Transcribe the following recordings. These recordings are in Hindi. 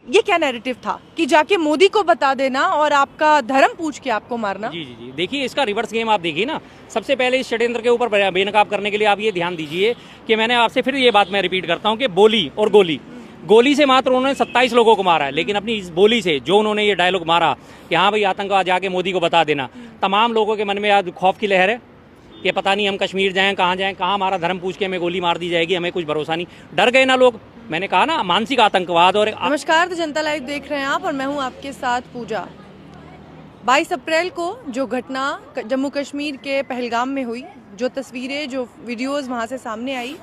ये क्या नैरेटिव था कि जाके मोदी को बता देना और आपका धर्म पूछ के आपको मारना? जी जी जी, देखिए इसका रिवर्स गेम आप देखिए ना। सबसे पहले इस षड्यंत्र के ऊपर बेनकाब करने के लिए आप ये ध्यान दीजिए कि मैंने आपसे फिर ये बात मैं रिपीट करता हूँ कि बोली और गोली से मात्र उन्होंने 27 लोगों को मारा है, लेकिन अपनी इस बोली से जो उन्होंने ये डायलॉग मारा कि हाँ भाई आतंकवाद जाके मोदी को बता देना, तमाम लोगों के मन में आज खौफ की लहर है कि पता नहीं हम कश्मीर जाएं, कहाँ हमारा धर्म पूछ के हमें गोली मार दी जाएगी, हमें कुछ भरोसा नहीं। डर गए ना लोग। मैंने कहा ना, मानसिक आतंकवाद। और नमस्कार, तो जनता लाइव देख रहे हैं आप और मैं हूं आपके साथ पूजा। 22 अप्रैल को जो घटना जम्मू कश्मीर के पहलगाम में हुई, जो तस्वीरें जो वीडियोस वहां से सामने आई,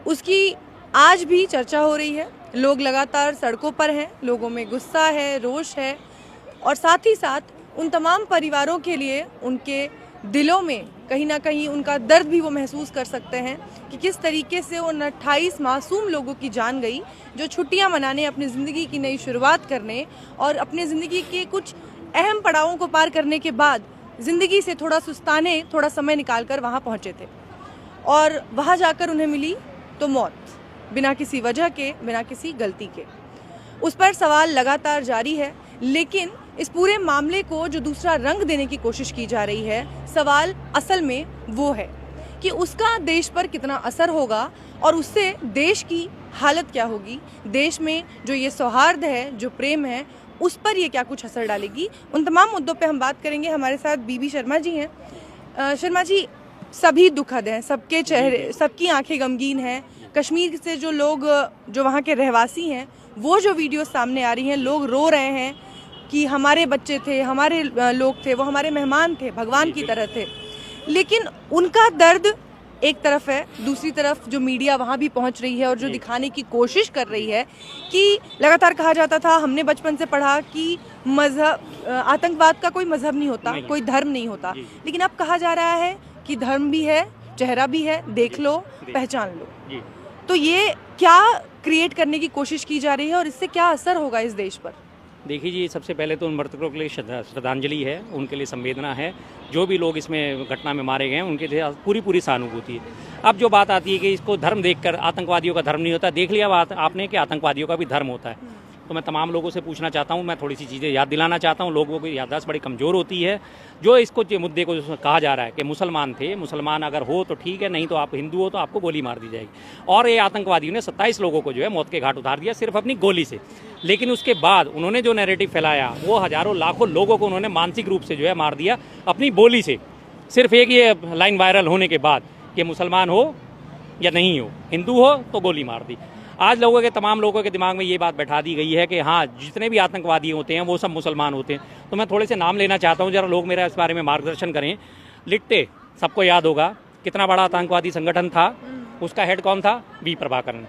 उसकी आज भी चर्चा हो रही है। लोग लगातार सड़कों पर हैं, लोगों में गुस्सा है, रोष है और साथ ही साथ उन तमाम परिवारों के लिए उनके दिलों में कहीं ना कहीं उनका दर्द भी वो महसूस कर सकते हैं कि किस तरीके से उन 28 मासूम लोगों की जान गई, जो छुट्टियां मनाने, अपनी ज़िंदगी की नई शुरुआत करने और अपने ज़िंदगी के कुछ अहम पड़ावों को पार करने के बाद ज़िंदगी से थोड़ा सुस्ताने, थोड़ा समय निकाल कर वहाँ पहुँचे थे और वहाँ जाकर उन्हें मिली तो मौत, बिना किसी वजह के, बिना किसी गलती के। उस पर सवाल लगातार जारी है, लेकिन इस पूरे मामले को जो दूसरा रंग देने की कोशिश की जा रही है, सवाल असल में वो है कि उसका देश पर कितना असर होगा और उससे देश की हालत क्या होगी, देश में जो ये सौहार्द है, जो प्रेम है, उस पर ये क्या कुछ असर डालेगी। उन तमाम मुद्दों पे हम बात करेंगे। हमारे साथ बीबी शर्मा जी हैं। शर्मा जी, सभी दुखद हैं, सबके चेहरे, सबकी आंखें गमगीन हैं। कश्मीर से जो लोग, जो वहाँ के रहवासी हैं, वो जो वीडियो सामने आ रही हैं, लोग रो रहे हैं कि हमारे बच्चे थे, हमारे लोग थे, वो हमारे मेहमान थे, भगवान की तरह थे। लेकिन उनका दर्द एक तरफ है, दूसरी तरफ जो मीडिया वहाँ भी पहुँच रही है और जो दिखाने की कोशिश कर रही है कि लगातार कहा जाता था, हमने बचपन से पढ़ा कि मजहब, आतंकवाद का कोई मजहब नहीं होता, कोई धर्म नहीं होता, लेकिन अब कहा जा रहा है कि धर्म भी है, चेहरा भी है, देख लो, पहचान लो। तो ये क्या क्रिएट करने की कोशिश की जा रही है और इससे क्या असर होगा इस देश पर? देखिए जी, सबसे पहले तो उन मृतकों के लिए श्रद्धांजलि है, उनके लिए संवेदना है। जो भी लोग इसमें घटना में मारे गए हैं उनके लिए पूरी सहानुभूति है। अब जो बात आती है कि इसको धर्म देखकर, आतंकवादियों का धर्म नहीं होता, देख लिया बात आपने कि आतंकवादियों का भी धर्म होता है। तो मैं तमाम लोगों से पूछना चाहता हूँ, मैं थोड़ी सी चीज़ें याद दिलाना चाहता हूँ। लोगों की याददाश्त बड़ी कमज़ोर होती है। जो इसको मुद्दे को कहा जा रहा है कि मुसलमान थे, मुसलमान अगर हो तो ठीक है, नहीं तो आप हिंदू हो तो आपको गोली मार दी जाएगी। और ये आतंकवादियों ने 27 लोगों को जो है मौत के घाट उतार दिया सिर्फ अपनी गोली से। लेकिन उसके बाद उन्होंने जो नैरेटिव फैलाया, वो हज़ारों लाखों लोगों को उन्होंने मानसिक रूप से जो है मार दिया अपनी बोली से। सिर्फ एक ये लाइन वायरल होने के बाद कि मुसलमान हो या नहीं हो, हिंदू हो तो गोली मार दी। आज तमाम लोगों के दिमाग में ये बात बैठा दी गई है कि हाँ, जितने भी आतंकवादी होते हैं वो सब मुसलमान होते हैं। तो मैं थोड़े से नाम लेना चाहता हूँ, जरा लोग मेरा इस बारे में मार्गदर्शन करें। लिट्टे सबको याद होगा, कितना बड़ा आतंकवादी संगठन था, उसका हेड कौन था? वी प्रभाकरन।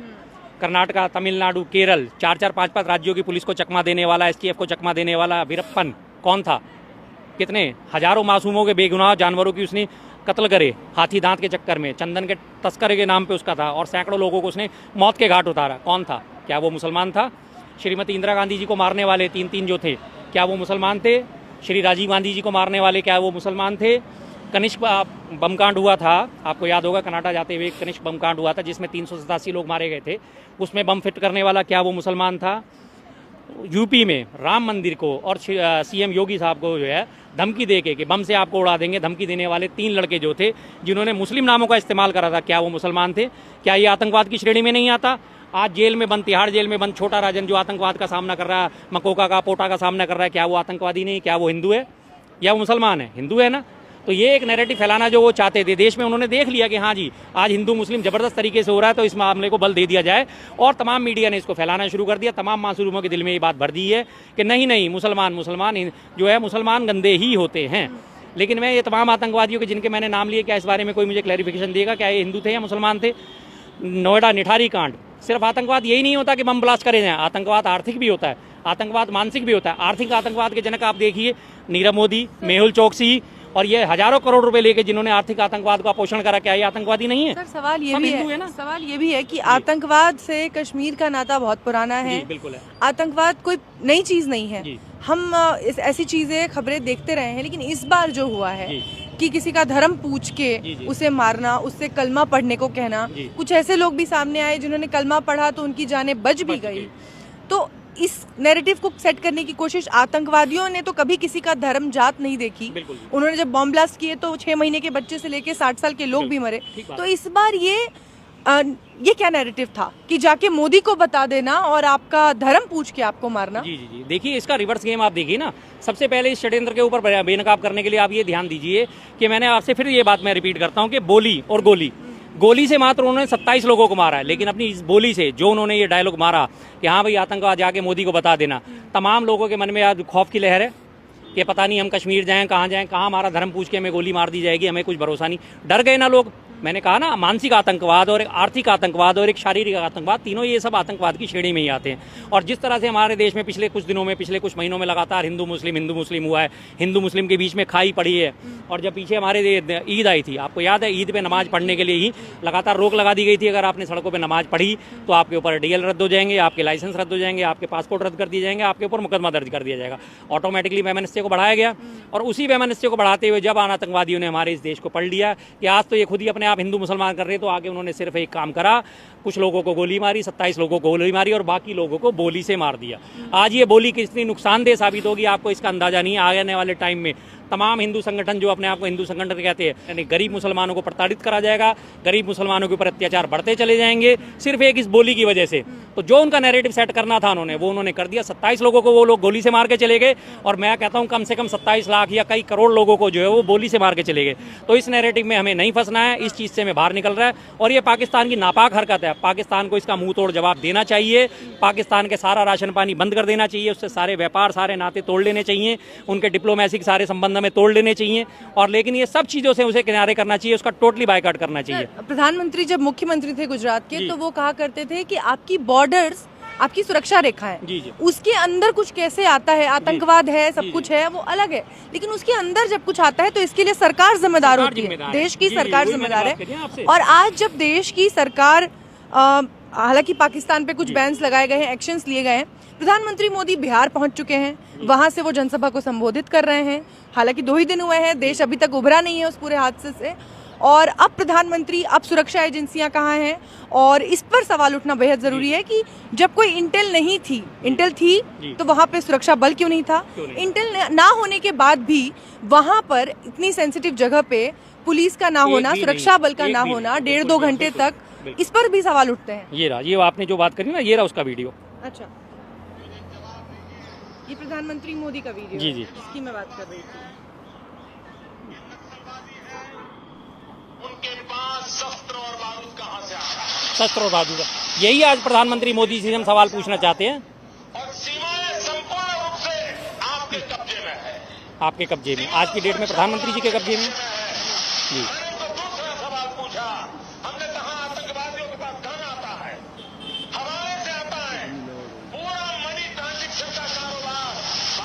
कर्नाटका, तमिलनाडु, केरल, 4-4, 5-5 राज्यों की पुलिस को चकमा देने वाला, STF को चकमा देने वाला वीरप्पन कौन था? कितने हजारों मासूमों के, बेगुनाह जानवरों की उसने कत्ल करे हाथी दांत के चक्कर में, चंदन के तस्करे के नाम पे उसका था, और सैकड़ों लोगों को उसने मौत के घाट उतारा। कौन था? क्या वो मुसलमान था? श्रीमती इंदिरा गांधी जी को मारने वाले 3 जो थे, क्या वो मुसलमान थे? श्री राजीव गांधी जी को मारने वाले क्या वो मुसलमान थे? कनिष्क बम कांड हुआ था, आपको याद होगा, कनाडा जाते हुए कनिष्क बम कांड हुआ था जिसमें 387 लोग मारे गए थे। उसमें बम फिट करने वाला क्या वो मुसलमान था? यूपी में राम मंदिर को और CM योगी साहब को जो है धमकी दे के कि बम से आपको उड़ा देंगे, धमकी देने वाले 3 लड़के जो थे, जिन्होंने मुस्लिम नामों का इस्तेमाल करा था, क्या वो मुसलमान थे? क्या ये आतंकवाद की श्रेणी में नहीं आता? आज जेल में बंद, तिहाड़ जेल में बंद छोटा राजन जो आतंकवाद का सामना कर रहा है, मकोका का, पोटा का सामना कर रहा है, क्या वो आतंकवादी नहीं? क्या वो हिंदू है या वो मुसलमान है? हिंदू है ना। तो ये एक नैरेटिव फैलाना जो वो चाहते थे, देश में उन्होंने देख लिया कि हाँ जी, आज हिंदू मुस्लिम जबरदस्त तरीके से हो रहा है, तो इस मामले को बल दे दिया जाए, और तमाम मीडिया ने इसको फैलाना शुरू कर दिया। तमाम मासूमों के दिल में ये बात भर दी है कि नहीं, मुसलमान जो है, मुसलमान गंदे ही होते हैं। लेकिन मैं ये तमाम आतंकवादियों के जिनके मैंने नाम लिए, क्या इस बारे में कोई मुझे क्लैरिफिकेशन देगा? क्या ये हिंदू थे या मुसलमान थे? नोएडा निठारी कांड, सिर्फ आतंकवाद यही नहीं होता कि बम ब्लास्ट करे जाए, आतंकवाद आर्थिक भी होता है, आतंकवाद मानसिक भी होता है। आर्थिक आतंकवाद के जनक आप देखिए, नीरव मोदी, मेहुल चोकसी, और ये हजारों करोड़ रुपए लेके जिन्होंने आर्थिक आतंकवाद का पोषण करा, क्या ये आतंकवादी नहीं है? सर, सवाल ये भी है कि आतंकवाद से कश्मीर का नाता बहुत पुराना है। बिल्कुल है। आतंकवाद कोई नई चीज नहीं है। हम ऐसी चीजें, खबरें देखते रहे हैं, लेकिन इस बार जो हुआ है कि किसी का धर्म पूछ के उसे मारना, उससे कलमा पढ़ने को कहना, कुछ ऐसे लोग भी सामने आए जिन्होंने कलमा पढ़ा तो उनकी जानें बच भी गई। तो इस नैरेटिव को सेट करने की कोशिश, आतंकवादियों ने तो कभी किसी का धर्म जात नहीं देखी। उन्होंने जब बॉम्ब ब्लास्ट किए तो 6 महीने के बच्चे से लेके 60 साल के लोग भी मरे। तो इस बार ये क्या नैरेटिव था कि जाके मोदी को बता देना और आपका धर्म पूछ के आपको मारना? जी जी जी, देखिए इसका रिवर्स गेम आप देखिए ना। सबसे पहले इस षड्यंत्र के ऊपर बेनकाब करने के लिए आप ये ध्यान दीजिए कि मैंने आपसे फिर ये बात मैं रिपीट करता हूँ कि बोली और गोली से मात्र उन्होंने 27 लोगों को मारा है, लेकिन अपनी इस बोली से जो उन्होंने ये डायलॉग मारा कि हाँ भाई आतंकवाद जाके मोदी को बता देना, तमाम लोगों के मन में आज खौफ की लहर है कि पता नहीं हम कश्मीर जाएं, कहाँ हमारा धर्म पूछ के हमें गोली मार दी जाएगी, हमें कुछ भरोसा नहीं। डर गए ना लोग। मैंने कहा ना, मानसिक आतंकवाद और एक आर्थिक आतंकवाद और एक शारीरिक आतंकवाद, तीनों ये सब आतंकवाद की श्रेणी में ही आते हैं। और जिस तरह से हमारे देश में पिछले कुछ दिनों में, पिछले कुछ महीनों में लगातार हिंदू मुस्लिम हुआ है, हिंदू मुस्लिम के बीच में खाई पड़ी है। और जब पीछे हमारे ईद आई थी, आपको याद है, ईद पे नमाज पढ़ने के लिए ही लगातार रोक लगा दी गई थी। अगर आपने सड़कों पर नमाज पढ़ी तो आपके ऊपर डीएल रद्द हो जाएंगे, आपके लाइसेंस रद्द हो जाएंगे, आपके पासपोर्ट रद्द कर दिए जाएंगे, आपके ऊपर मुकदमा दर्ज कर दिया जाएगा। ऑटोमेटिकली वैमनस्टी को बढ़ाया गया। और उसी वैमनस्टी को बढ़ाते हुए जब आतंकवादियों ने हमारे इस देश को पढ़ लिया कि आज तो ये खुद ही अपने आप हिंदू मुसलमान कर रहे, तो आगे उन्होंने सिर्फ एक काम करा, कुछ लोगों को गोली मारी, 27 लोगों को गोली मारी और बाकी लोगों को बोली से मार दिया। आज ये बोली कितनी नुकसानदेह साबित होगी आपको इसका अंदाजा नहीं है। आने वाले टाइम में तमाम हिंदू संगठन जो अपने आप को हिंदू संगठन कहते हैं, यानी गरीब मुसलमानों को प्रताड़ित करा जाएगा, गरीब मुसलमानों के ऊपर अत्याचार बढ़ते चले जाएंगे सिर्फ एक इस बोली की वजह से। तो जो उनका नैरेटिव सेट करना था उन्होंने कर दिया। 27 लोगों को वो लोग गोली से मार के चले गए और मैं कहता हूं कम से कम 27 लाख या कई करोड़ लोगों को जो है वो गोली से मार के चले गए। तो इस नैरेटिव में हमें नहीं फंसना है, इस चीज़ से हमें बाहर निकल रहा है। और ये पाकिस्तान की नापाक हरकत है। पाकिस्तान को इसका मुंह तोड़ जवाब देना चाहिए। पाकिस्तान के सारा राशन पानी बंद कर देना चाहिए, उससे सारे व्यापार, सारे नाते तोड़ लेने चाहिए, उनके डिप्लोमेसी के सारे संबंध में तोड़ लेने चाहिए। और लेकिन ये सब चीजों से उसे किनारे करना चाहिए, उसका टोटली बायकॉट करना चाहिए। प्रधानमंत्री जब मुख्यमंत्री थे गुजरात के, तो वो कहा करते थे कि आपकी बॉर्डर्स आपकी सुरक्षा रेखा है, उसके अंदर कुछ कैसे आता है, आतंकवाद है, सब कुछ है, वो अलग है, लेकिन उसके अंदर जब कुछ आता है तो इसके लिए सरकार जिम्मेदार होती है, देश की सरकार जिम्मेदार है। और आज जब देश की सरकार, हालांकि पाकिस्तान पे कुछ बैन्स लगाए गए हैं, एक्शंस लिए गए हैं, प्रधानमंत्री मोदी बिहार पहुंच चुके हैं, वहां से वो जनसभा को संबोधित कर रहे हैं। हालांकि 2 ही दिन हुए हैं, देश अभी तक उभरा नहीं है उस पूरे हादसे से। और अब प्रधानमंत्री, अब सुरक्षा एजेंसियां कहाँ हैं, और इस पर सवाल उठना बेहद जरूरी है कि जब कोई इंटेल नहीं थी, इंटेल थी तो वहां पे सुरक्षा बल क्यों नहीं था? इंटेल ना होने के बाद भी वहां पर इतनी सेंसिटिव जगह पे पुलिस का ना होना, सुरक्षा बल का ना होना 1.5-2 घंटे तक, इस पर भी सवाल उठते हैं। ये आपने जो बात करी ना, ये रहा उसका वीडियो। अच्छा, ये प्रधानमंत्री मोदी का वीडियो जी जी, इसकी मैं बात कर रही थी। उनके पास शस्त्र और बारूद कहां से आ रहा है? शस्त्र और बारूद, यही आज प्रधानमंत्री मोदी से हम सवाल पूछना चाहते हैं। और सीमाएं संपूर्ण रूप से आपके कब्जे में है। आपके कब्जे में, आज की डेट में प्रधानमंत्री जी के कब्जे में। जी, मैंने तो दूसरा सवाल पूछा, हमने कहा आतंकवादियों के पास धन आता है, हवाले से आता है, पूरा मनी ट्रांजैक्शन का कारोबार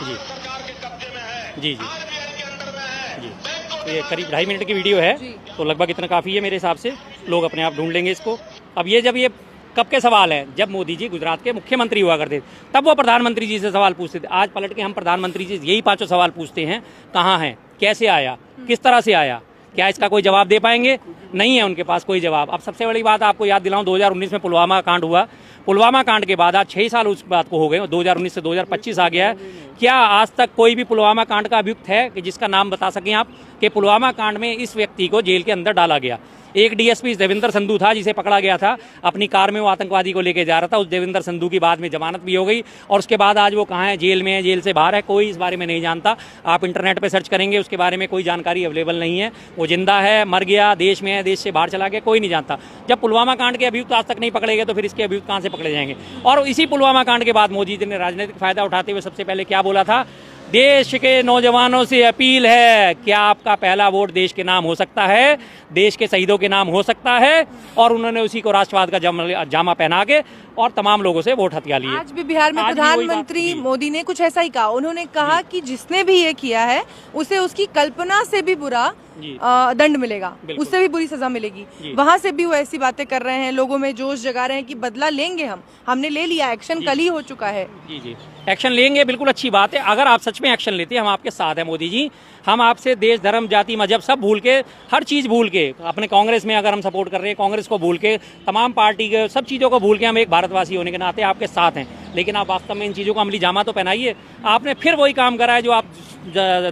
जी सरकार के कब्जे में है, जी जी आरबीआई के अंडर में है। जी, तो ये करीब 2.5 मिनट की वीडियो है, तो लगभग इतना काफ़ी है मेरे हिसाब से, लोग अपने आप ढूंढ लेंगे इसको। अब ये कब के सवाल है, जब मोदी जी गुजरात के मुख्यमंत्री हुआ करते थे तब वो प्रधानमंत्री जी से सवाल पूछते थे। आज पलट के हम प्रधानमंत्री जी यही 5 सवाल पूछते हैं, कहाँ है, कैसे आया, किस तरह से आया, क्या इसका कोई जवाब दे पाएंगे? नहीं है उनके पास कोई जवाब। अब सबसे बड़ी बात आपको याद दिलाऊं, 2019 में पुलवामा कांड हुआ। पुलवामा कांड के बाद आज 6 साल उस बात को हो गए, 2019 से 2025 आ गया है। क्या आज तक कोई भी पुलवामा कांड का अभियुक्त है कि जिसका नाम बता सकें आप कि पुलवामा कांड में इस व्यक्ति को जेल के अंदर डाला गया? एक डीएसपी देवेंद्र संधू था जिसे पकड़ा गया था, अपनी कार में वो आतंकवादी को लेके जा रहा था। उस देवेंद्र संधू की बाद में जमानत भी हो गई और उसके बाद आज वो कहाँ है, जेल में है, जेल से बाहर है, कोई इस बारे में नहीं जानता। आप इंटरनेट पे सर्च करेंगे, उसके बारे में कोई जानकारी अवेलेबल नहीं है। वो जिंदा है, मर गया, देश में है, देश से बाहर चला गया, कोई नहीं जानता। जब पुलवामा कांड के अभियुक्त आज तक नहीं पकड़े गए तो फिर इसके अभियुक्त कहाँ से पकड़े जाएंगे? और इसी पुलवामा कांड के बाद मोदी जी ने राजनीतिक फायदा उठाते हुए सबसे पहले क्या बोला था? देश के नौजवानों से अपील है, क्या आपका पहला वोट देश के नाम हो सकता है, देश के शहीदों के नाम हो सकता है? और उन्होंने उसी को राष्ट्रवाद का जामा पहना के और तमाम लोगों से वोट हथिया लिए। आज भी बिहार में प्रधानमंत्री मोदी ने कुछ ऐसा ही कहा। उन्होंने कहा कि जिसने भी ये किया है उसे उसकी कल्पना से भी बुरा दंड मिलेगा, उससे भी बुरी सजा मिलेगी। वहां से भी वो ऐसी बातें कर रहे हैं, लोगों में जोश जगा रहे हैं कि बदला लेंगे, हमने ले लिया, एक्शन कल ही हो चुका है। जी जी, एक्शन लेंगे, बिल्कुल अच्छी बात है। अगर आप सच में एक्शन लेते हैं, हम आपके साथ हैं मोदी जी। हम आपसे देश, धर्म, जाति, मजहब सब भूल के, हर चीज़ भूल के, अपने कांग्रेस में अगर हम सपोर्ट कर रहे हैं, कांग्रेस को भूल के, तमाम पार्टी के सब चीज़ों को भूल के हम एक भारत भारतवासी होने के नाते आपके साथ हैं, लेकिन आप वास्तव में इन चीज़ों को अमली जामा तो पहनाइए। आपने फिर वही काम करा है जो आप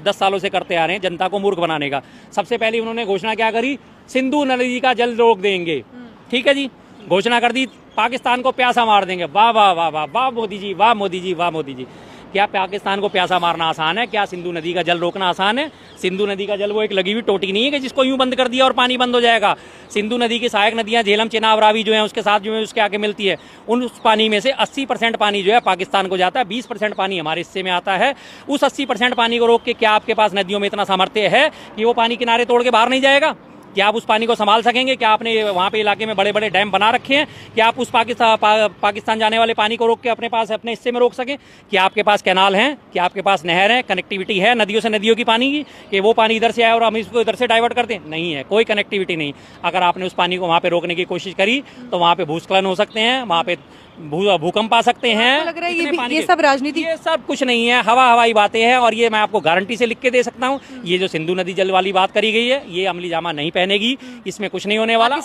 10 सालों से करते आ रहे हैं, जनता को मूर्ख बनाने का। सबसे पहले उन्होंने घोषणा क्या करी, सिंधु नदी का जल रोक देंगे, ठीक है जी, घोषणा कर दी, पाकिस्तान को प्यासा मार देंगे। वाह वाह वाह वाह वाह मोदी जी, वाह मोदी जी, वाह मोदी जी। क्या पाकिस्तान को प्यासा मारना आसान है? क्या सिंधु नदी का जल रोकना आसान है? सिंधु नदी का जल वो एक लगी हुई टोटी नहीं है कि जिसको यूं बंद कर दिया और पानी बंद हो जाएगा। सिंधु नदी की सहायक नदियां झेलम, चेनाब, रावी जो है उसके साथ जो है उसके आगे मिलती है, उस पानी में से 80% पानी जो है पाकिस्तान को जाता है, 20% पानी हमारे हिस्से में आता है। उस 80% पानी को रोक के क्या आपके पास नदियों में इतना सामर्थ्य है कि वो पानी किनारे तोड़ के बाहर नहीं जाएगा? क्या आप उस पानी को संभाल सकेंगे? क्या आपने वहाँ पे इलाके में बड़े बड़े डैम बना रखे हैं? क्या आप उस पाकिस्तान जाने वाले पानी को रोक के अपने पास अपने हिस्से में रोक सकें? क्या आपके पास कैनाल हैं? क्या आपके पास नहर है? कनेक्टिविटी है नदियों से, नदियों की पानी की, कि वो पानी इधर से आए और हम इसको इधर से डाइवर्ट कर दें? नहीं है, कोई कनेक्टिविटी नहीं। अगर आपने उस पानी को वहाँ पे रोकने की कोशिश करी तो वहाँ पे भूस्खलन हो सकते हैं, वहाँ पे भूकंप आ सकते हैं। लग रहा है ये सब राजनीति, ये सब कुछ नहीं है, हवाई बातें हैं। और ये मैं आपको गारंटी से लिख के दे सकता हूँ, ये जो सिंधु नदी जल वाली बात करी गई है, ये अमली जामा नहीं पहनेगी, इसमें कुछ नहीं होने वाला।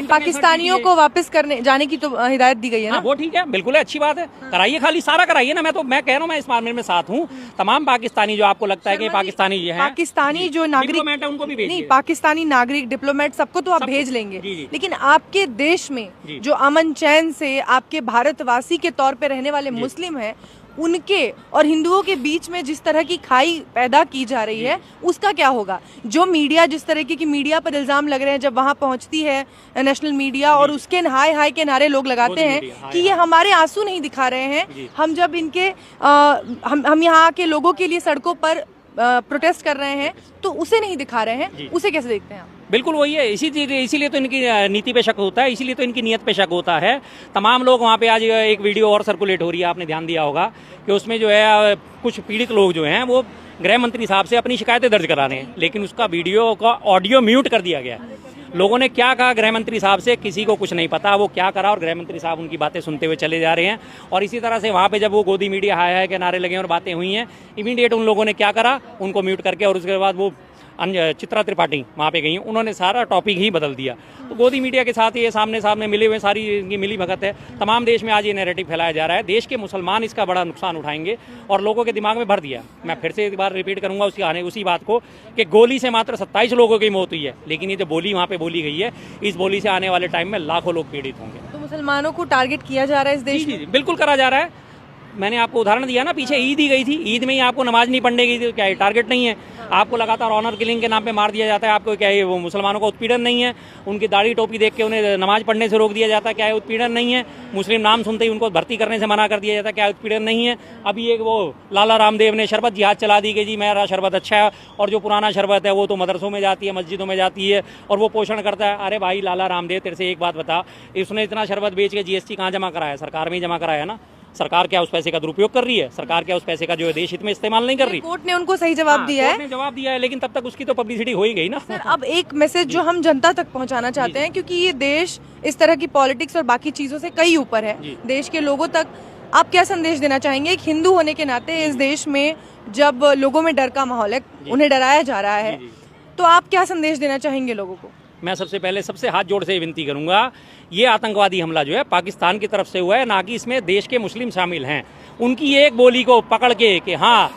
पाकिस्तानियों को वापस करने जाने की तो हिदायत दी गई है ना? वो ठीक है, बिल्कुल है, अच्छी बात है, कराइए, खाली सारा कराइए ना। मैं कह रहा हूँ, मैं इस मामले में साथ हूँ। तमाम पाकिस्तानी जो आपको लगता है कि पाकिस्तानी है, पाकिस्तानी जो नागरिक, उनको भी नहीं, पाकिस्तानी नागरिक, डिप्लोमेट, सबको तो आप भेज लेंगे, लेकिन आपके देश में जो अमन चैन से आपके भारतवासी के तौर पे रहने वाले मुस्लिम हैं, उनके और हिंदुओं के बीच में जिस तरह की खाई पैदा की जा रही है, उसका क्या होगा? जो मीडिया, जिस तरीके की मीडिया पर इल्जाम लग रहे हैं, जब वहां पहुंचती है नेशनल मीडिया और उसके हाय हाय के नारे लोग लगाते हैं कि ये हमारे आंसू नहीं दिखा रहे हैं, हम जब इनके हम यहाँ के लोगों के लिए सड़कों पर प्रोटेस्ट कर रहे हैं तो उसे नहीं दिखा रहे हैं, उसे कैसे देखते हैं आप? बिल्कुल वही है, इसीलिए तो इनकी नीति पे शक होता है, इसीलिए तो इनकी नीयत पे शक होता है। तमाम लोग वहाँ पे, आज एक वीडियो और सर्कुलेट हो रही है, आपने ध्यान दिया होगा कि उसमें जो है कुछ पीड़ित लोग जो हैं वो गृह मंत्री साहब से अपनी शिकायतें दर्ज करा रहे हैं, लेकिन उसका वीडियो का ऑडियो म्यूट कर दिया गया। लोगों ने क्या कहा गृह मंत्री साहब से, किसी को कुछ नहीं पता, वो क्या करा, और गृह मंत्री साहब उनकी बातें सुनते हुए चले जा रहे हैं। और इसी तरह से वहाँ पे जब वो गोदी मीडिया हाय हाय के नारे लगे और बातें हुई हैं, इमीडिएट उन लोगों ने क्या करा, उनको म्यूट करके, और उसके बाद वो चित्रा त्रिपाठी वहाँ पे गई, उन्होंने सारा टॉपिक ही बदल दिया। तो गोदी मीडिया के साथ ये सामने मिले हुए सारी इनकी मिली भगत है। तमाम देश में आज ये नैरेटिव फैलाया जा रहा है, देश के मुसलमान इसका बड़ा नुकसान उठाएंगे और लोगों के दिमाग में भर दिया। मैं फिर से एक बार रिपीट करूंगा उसी बात को कि गोली से मात्र 27 लोगों की मौत हुई है, लेकिन ये जो बोली वहाँ पे बोली गई है, इस बोली से आने वाले टाइम में लाखों लोग पीड़ित होंगे। तो मुसलमानों को टारगेट किया जा रहा है इस देश में? बिल्कुल करा जा रहा है। मैंने आपको उदाहरण दिया ना, पीछे ईद ही गई थी, ईद में ही आपको नमाज नहीं पढ़ने की, क्या ये टारगेट नहीं है? आपको लगातार ऑनर किलिंग के नाम पे मार दिया जाता है, आपको क्या ये वो मुसलमानों का उत्पीड़न नहीं है? उनकी दाढ़ी टोपी देख के उन्हें नमाज पढ़ने से रोक दिया जाता है, क्या ये उत्पीड़न नहीं है? मुस्लिम नाम सुनते ही उनको भर्ती करने से मना कर दिया जाता है, क्या उत्पीड़न नहीं है? अभी एक वो लाला रामदेव ने शरबत जिहाद चला दी कि जी मेरा शरबत अच्छा है, और जो पुराना शरबत है वो तो मदरसों में जाती है, मस्जिदों में जाती है और वो पोषण करता है। अरे भाई लाला रामदेव, तेरे से एक बात बता, उसने इतना शरबत बेच के जीएसटी कहाँ जमा कराया? सरकार में ही जमा कराया ना। सरकार क्या उस पैसे का दुरुपयोग कर रही है? सरकार क्या उस पैसे का जो है देश हित में इस्तेमाल नहीं कर रही? कोर्ट ने उनको सही जवाब दिया है। कोर्ट ने जवाब दिया है, लेकिन तब तक उसकी तो पब्लिसिटी हो ही गई ना। सर, अब एक मैसेज जो हम जनता तक पहुंचाना चाहते हैं, क्योंकि ये देश इस तरह की पॉलिटिक्स और बाकी चीजों से कई ऊपर है, देश के लोगों तक आप क्या संदेश देना चाहेंगे? एक हिंदू होने के नाते इस देश में जब लोगों में डर का माहौल है, उन्हें डराया जा रहा है, तो आप क्या संदेश देना चाहेंगे लोगों को? मैं सबसे पहले सबसे हाथ जोड़ से विनती करूंगा, ये आतंकवादी हमला जो है पाकिस्तान की तरफ से हुआ है, ना कि इसमें देश के मुस्लिम शामिल हैं। उनकी एक बोली को पकड़ के कि हाँ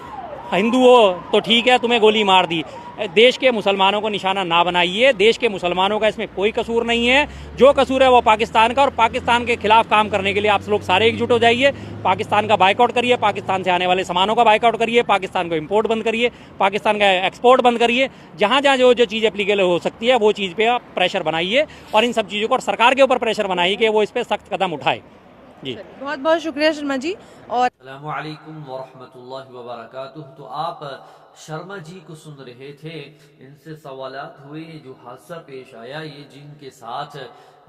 हिंदू हो तो ठीक है, तुम्हें गोली मार दी, देश के मुसलमानों को निशाना ना बनाइए। देश के मुसलमानों का इसमें कोई कसूर नहीं है, जो कसूर है वो पाकिस्तान का, और पाकिस्तान के खिलाफ काम करने के लिए आप लोग सारे एकजुट हो जाइए। पाकिस्तान का बाइकआउट करिए, पाकिस्तान से आने वाले सामानों का बाइकआउट करिए, पाकिस्तान को इंपोर्ट बंद करिए, पाकिस्तान का एक्सपोर्ट बंद करिए। जहाँ जहाँ जो चीज़ एप्लीकेबल हो सकती है वो चीज़ पे आप प्रेशर बनाइए, और इन सब चीज़ों को, और सरकार के ऊपर प्रेशर बनाइए कि वो इस पर सख्त कदम उठाए। जी बहुत बहुत शुक्रिया शर्मा जी। और अस्सलामु अलैकुम वरहमतुल्लाहि वबरकातुहू। तो आप शर्मा जी को सुन रहे थे, इनसे सवालात हुए, जो हादसा पेश आया, ये जिनके साथ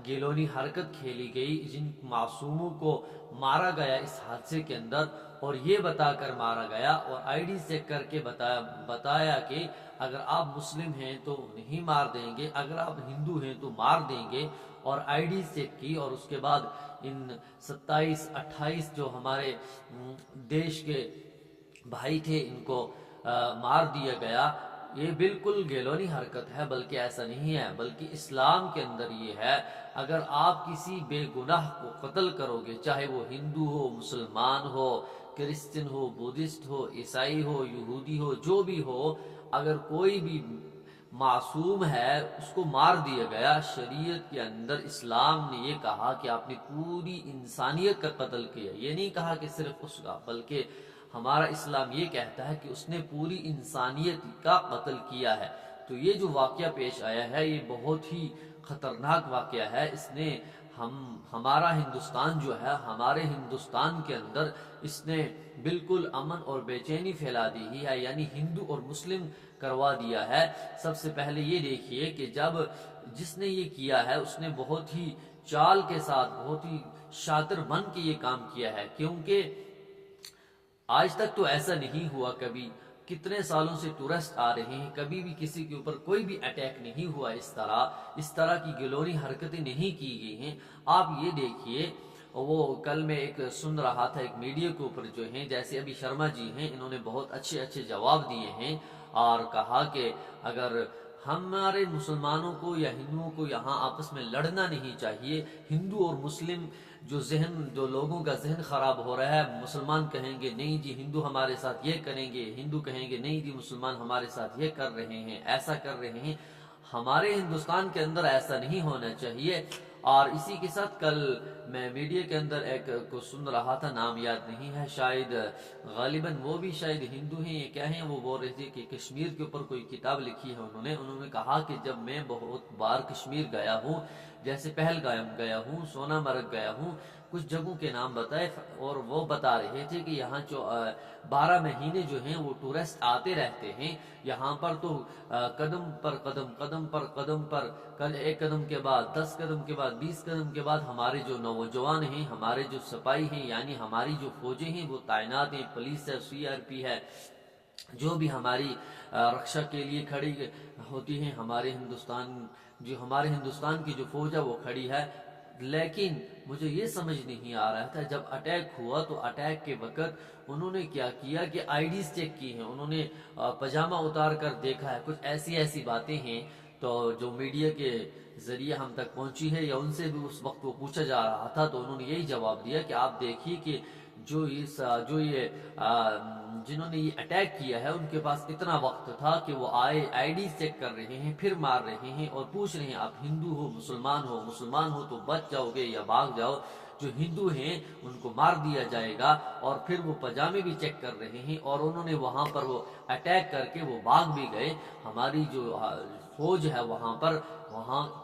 गेलोनी हरकत खेली गई, जिन मासूमों को मारा गया इस हादसे के अंदर, और ये बताकर मारा गया और आईडी चेक करके बताया कि अगर आप मुस्लिम हैं तो नहीं मार देंगे, अगर आप हिंदू हैं तो मार देंगे, और आईडी चेक की, और उसके बाद इन 27-28 जो हमारे देश के भाई थे इनको मार दिया गया। ये बिल्कुल गेलोनी हरकत है, बल्कि ऐसा नहीं है, बल्कि इस्लाम के अंदर ये है, अगर आप किसी बेगुनाह को कत्ल करोगे, चाहे वो हिंदू हो, मुसलमान हो, क्रिश्चियन हो, बुद्धिस्ट हो, ईसाई हो, यहूदी हो, जो भी हो, अगर कोई भी मासूम है उसको मार दिया गया, शरीयत के अंदर इस्लाम ने ये कहा कि आपने पूरी इंसानियत का कत्ल किया। ये नहीं कहा कि सिर्फ उसका, बल्कि हमारा इस्लाम ये कहता है कि उसने पूरी इंसानियत का कत्ल किया है। तो ये जो वाकया पेश आया है ये बहुत ही खतरनाक वाकया है। इसने हमारा हिंदुस्तान जो है, हमारे हिंदुस्तान के अंदर इसने बिल्कुल अमन और बेचैनी फैला दी ही है, यानी हिंदू और मुस्लिम करवा दिया है। सबसे पहले ये देखिए कि जब जिसने ये किया है उसने बहुत ही चाल के साथ, बहुत ही शातिर बन के ये काम किया है, क्योंकि आज तक तो ऐसा नहीं हुआ कभी। कितने सालों से टूरिस्ट आ रहे हैं, कभी भी किसी के ऊपर कोई भी अटैक नहीं हुआ, इस तरह की गिलोनी हरकतें नहीं की गई हैं। आप ये देखिए, वो कल मैं एक सुन रहा था, एक मीडिया के ऊपर जो है, जैसे अभी शर्मा जी हैं, इन्होंने बहुत अच्छे अच्छे जवाब दिए हैं और कहा कि अगर हमारे मुसलमानों को या हिंदुओं को यहाँ आपस में लड़ना नहीं चाहिए। हिंदू और मुस्लिम जो लोगों का जहन खराब हो रहा है, मुसलमान कहेंगे नहीं जी हिंदू हमारे साथ ये करेंगे, हिंदू कहेंगे नहीं जी मुसलमान हमारे साथ ये कर रहे हैं, ऐसा कर रहे हैं। हमारे हिंदुस्तान के अंदर ऐसा नहीं होना चाहिए। और इसी के साथ कल मैं मीडिया के अंदर एक को सुन रहा था, नाम याद नहीं है, शायद गालिबन वो भी शायद हिंदू हैं, ये क्या है, वो बोल रहे थे कि कश्मीर के ऊपर कोई किताब लिखी है उन्होंने कहा कि जब मैं बहुत बार कश्मीर गया हूँ, जैसे पहलगाम गया हूँ, सोनामर्ग गया हूँ, कुछ जगहों के नाम बताए, और वो बता रहे थे कि यहाँ जो 12 महीने जो हैं वो टूरिस्ट आते रहते हैं यहाँ पर। तो कदम पर कदम, एक कदम के बाद 10 कदम के बाद 20 कदम के बाद हमारे जो नौजवान हैं, हमारे जो सिपाही हैं, यानी हमारी जो फौजें हैं वो तैनात हैं, पुलिस है, CRP है, जो भी हमारी रक्षा के लिए खड़ी होती हैं, हमारे हिंदुस्तान की जो फौज है वो खड़ी है। लेकिन मुझे ये समझ नहीं आ रहा था, जब अटैक हुआ तो अटैक के वक्त उन्होंने क्या किया कि आईडीज चेक की हैं, उन्होंने पजामा उतार कर देखा है, कुछ ऐसी बातें हैं। तो जो मीडिया के जरिए हम तक पहुंची है या उनसे भी उस वक्त वो पूछा जा रहा था, तो उन्होंने यही जवाब दिया कि आप देखिए कि जिन्होंने ये अटैक किया है उनके पास इतना वक्त था कि वो आईडी चेक कर रहे हैं, फिर मार रहे हैं और पूछ रहे हैं आप हिंदू हो, मुसलमान हो तो बच जाओगे या भाग जाओ, जो हिंदू हैं उनको मार दिया जाएगा। और फिर वो पजामे भी चेक कर रहे हैं और उन्होंने वहां पर वो अटैक करके वो भाग भी गए। हमारी जो फौज है वहां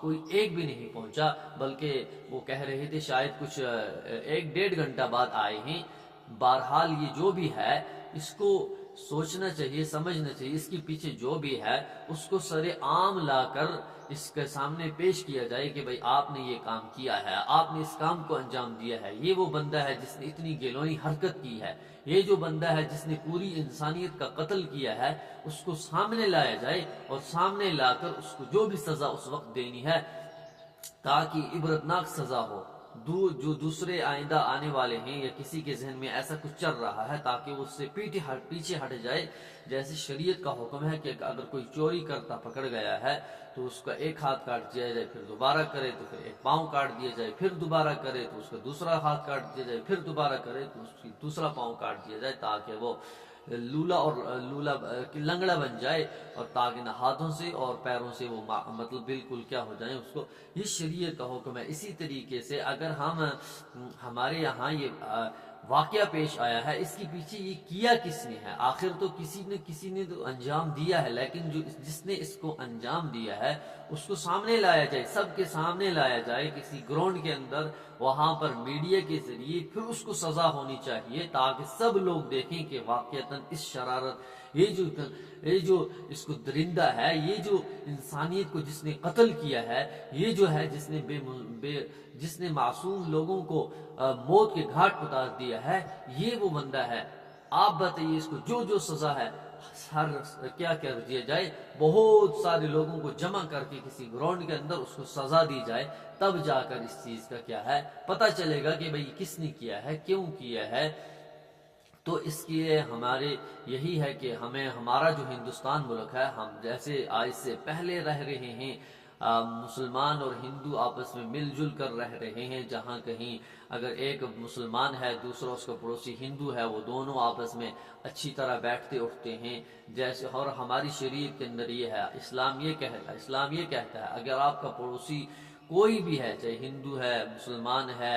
कोई एक भी नहीं पहुंचा, बल्कि वो कह रहे थे शायद कुछ 1-1.5 घंटा बाद आए हैं। बहरहाल ये जो भी है इसको सोचना चाहिए, समझना चाहिए, इसके पीछे जो भी है उसको सरेआम लाकर इसके सामने पेश किया जाए कि भाई आपने ये काम किया है, आपने इस काम को अंजाम दिया है, ये वो बंदा है जिसने इतनी गेलोनी हरकत की है, ये जो बंदा है जिसने पूरी इंसानियत का कत्ल किया है, उसको सामने लाया जाए और सामने लाकर उसको जो भी सजा उस वक्त देनी है ताकि इबरतनाक सजा हो। जो दूसरे आइंदा आने वाले हैं या किसी के जहन में ऐसा कुछ चल रहा है ताकि वो उससे पीछे हट जाए। जैसे शरीयत का हुक्म है कि अगर कोई चोरी करता पकड़ गया है तो उसका एक हाथ काट दिया जाए, फिर दोबारा करे तो फिर एक पाँव काट दिया जाए, फिर दोबारा करे तो उसका दूसरा हाथ काट दिया जाए, फिर दोबारा करे तो उसकी दूसरा पाँव काट दिया जाए, ताकि वो लंगड़ा बन जाए और ताकि न हाथों से और पैरों से वो मतलब बिल्कुल क्या हो जाए उसको। ये शरीयत का हुक्म है। इसी तरीके से अगर हमारे यहाँ ये वाकया पेश आया है, इसके पीछे ये किया किसने है? आखिर तो किसी ने तो अंजाम दिया है, लेकिन जिसने इसको अंजाम दिया है उसको सामने लाया जाए, सबके सामने लाया जाए किसी ग्राउंड के अंदर, वहां पर मीडिया के जरिए, फिर उसको सजा होनी चाहिए ताकि सब लोग देखें कि वाकईतन इस शरारत, ये जो इसको दरिंदा है, ये जो इंसानियत को जिसने कत्ल किया है, ये जो है जिसने मासूम लोगों को मौत के घाट उतार दिया है, ये वो बंदा है। आप बताइए इसको जो सजा है क्या कर दिया जाए, बहुत सारे लोगों को जमा करके किसी ग्राउंड के अंदर उसको सजा दी जाए, तब जाकर इस चीज का क्या है पता चलेगा कि भाई किसने किया है, क्यों किया है। तो इसलिए हमारे यही है कि हमें हमारा जो हिंदुस्तान मुल्क है, हम जैसे आज से पहले रह रहे हैं, मुसलमान और हिंदू आपस में मिलजुल कर रह रहे हैं। जहाँ कहीं अगर एक मुसलमान है, दूसरा उसका पड़ोसी हिंदू है, वो दोनों आपस में अच्छी तरह बैठते उठते हैं जैसे। और हमारी शरीयत के अंदर ये है, इस्लाम ये कहता है अगर आपका पड़ोसी कोई भी है, चाहे हिंदू है, मुसलमान है,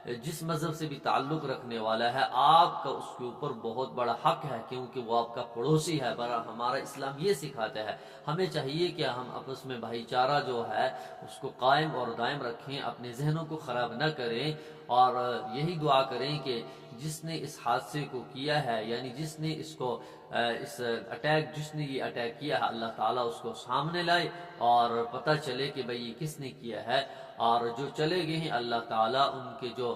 जिस मजहब से भी ताल्लुक रखने वाला है, आपका उसके ऊपर बहुत बड़ा हक है, क्योंकि वो आपका पड़ोसी है। पर हमारा इस्लाम ये सिखाता है, हमें चाहिए कि हम आपस में भाईचारा जो है उसको कायम और दायम रखें, अपने जहनों को ख़राब न करें, और यही दुआ करें कि जिसने इस हादसे को किया है, यानी जिसने इसको जिसने ये अटैक किया है, अल्लाह ताला उसको सामने लाए और पता चले कि भाई ये किसने किया है। और जो चले गए हैं, अल्लाह ताला उनके जो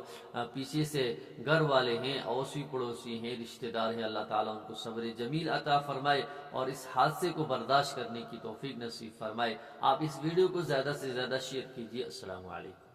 पीछे से घर वाले हैं, अड़ोसी पड़ोसी हैं, रिश्तेदार हैं, अल्लाह ताला उनको सब्र जमील अता फरमाए और इस हादसे को बर्दाश्त करने की तौफीक नसीब फरमाए। आप इस वीडियो को ज़्यादा से ज़्यादा शेयर कीजिए। अस्सलामु अलैकुम।